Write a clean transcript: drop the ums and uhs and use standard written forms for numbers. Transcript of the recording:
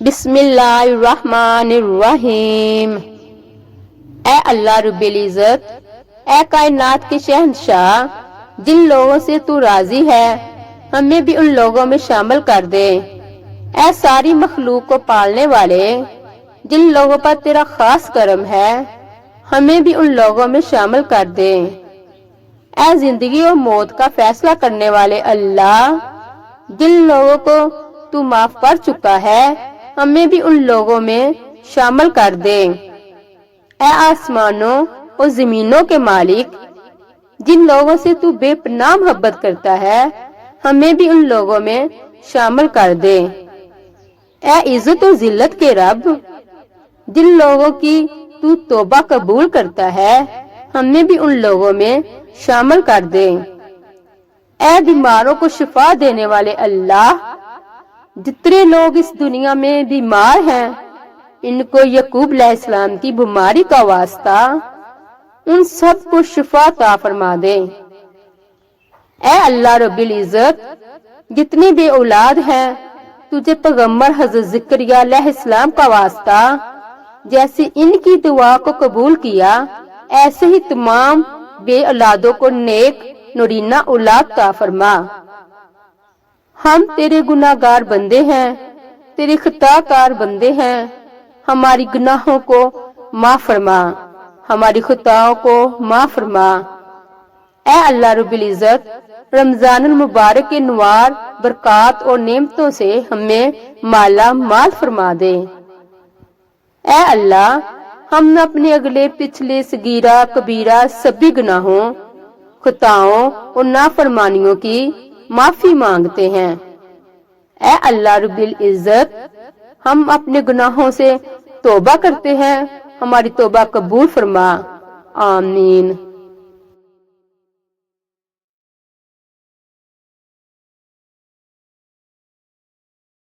بسم اللہ الرحمن الرحیم۔ اے اللہ رب العزت، اے کائنات کے شہنشاہ، جن لوگوں سے تو راضی ہے ہمیں بھی ان لوگوں میں شامل کر دے۔ اے ساری مخلوق کو پالنے والے، جن لوگوں پر تیرا خاص کرم ہے ہمیں بھی ان لوگوں میں شامل کر دے۔ اے زندگی اور موت کا فیصلہ کرنے والے اللہ، جن لوگوں کو تو معاف کر چکا ہے ہمیں بھی ان لوگوں میں شامل کر دے۔ اے آسمانوں اور زمینوں کے مالک، جن لوگوں سے تو بے پناہ محبت کرتا ہے ہمیں بھی ان لوگوں میں شامل کر دے۔ اے عزت و ذلت کے رب، جن لوگوں کی تو توبہ قبول کرتا ہے ہمیں بھی ان لوگوں میں شامل کر دے۔ اے بیماروں کو شفا دینے والے اللہ، جتنے لوگ اس دنیا میں بیمار ہیں ان کو یعقوب علیہ السلام کی بیماری کا واسطہ ان سب کو شفا عطا فرما دے۔ اے اللہ رب العزت، جتنے بے اولاد ہیں تجھے پیغمبر حضرت زکریا علیہ السلام کا واسطہ جیسے ان کی دعا کو قبول کیا ایسے ہی تمام بے اولادوں کو نیک نورینہ اولاد عطا فرما۔ ہم تیرے گناہگار بندے ہیں، تیرے خطا کار بندے ہیں، ہماری گناہوں کو معاف فرما، ہماری خطاؤں کو معاف فرما۔ اے اللہ رب العزت، رمضان المبارک کے انوار برکات اور نعمتوں سے ہمیں مالا مال فرما دے۔ اے اللہ، ہم اپنے اگلے پچھلے صغیرہ کبیرہ سبھی گناہوں، خطاؤں اور نافرمانیوں کی معافی مانگتے ہیں۔ اے اللہ رب العزت، ہم اپنے گناہوں سے توبہ کرتے ہیں، ہماری توبہ قبول فرما، آمین۔